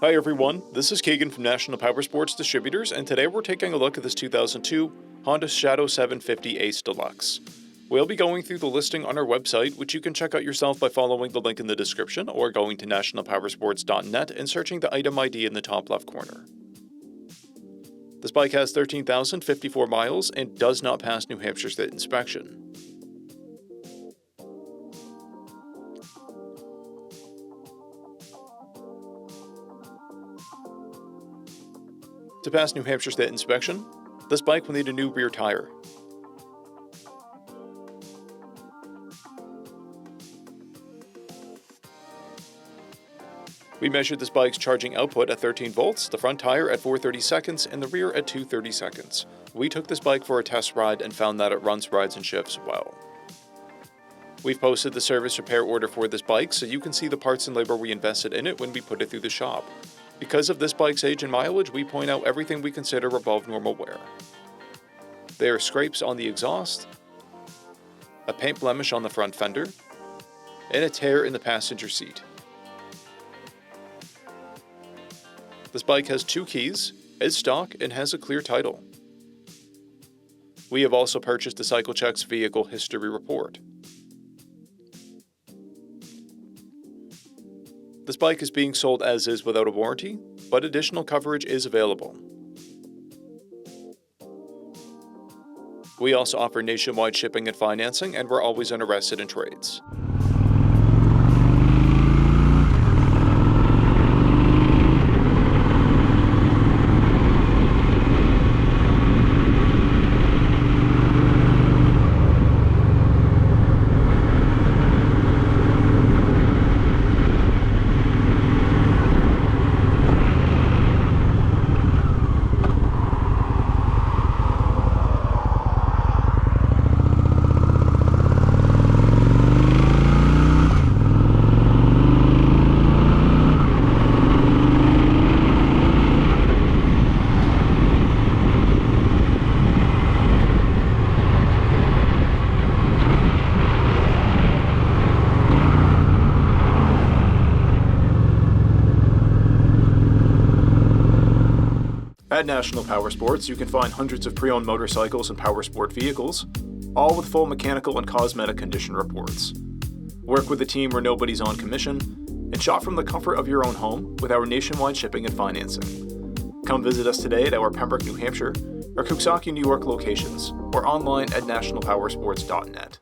Hi everyone, this is Keegan from National Powersports Distributors, and today we're taking a look at this 2002 Honda Shadow 750 Ace Deluxe. We'll be going through the listing on our website, which you can check out yourself by following the link in the description or going to nationalpowersports.net and searching the item ID in the top left corner. This bike has 13,054 miles and does not pass New Hampshire State inspection. To pass New Hampshire State inspection, this bike will need a new rear tire. We measured this bike's charging output at 13 volts, the front tire at 430 seconds, and the rear at 230 seconds. We took this bike for a test ride and found that it runs, rides, and shifts well. We've posted the service repair order for this bike so you can see the parts and labor we invested in it when we put it through the shop. Because of this bike's age and mileage, we point out everything we consider above normal wear. There are scrapes on the exhaust, a paint blemish on the front fender, and a tear in the passenger seat. This bike has 2 keys, is stock, and has a clear title. We have also purchased the CycleCheck's vehicle history report. This bike is being sold as is without a warranty, but additional coverage is available. We also offer nationwide shipping and financing, and we're always interested in trades. At National Powersports, you can find hundreds of pre-owned motorcycles and powersport vehicles, all with full mechanical and cosmetic condition reports. Work with a team where nobody's on commission, and shop from the comfort of your own home with our nationwide shipping and financing. Come visit us today at our Pembroke, New Hampshire, or Coxsackie, New York locations, or online at nationalpowersports.net.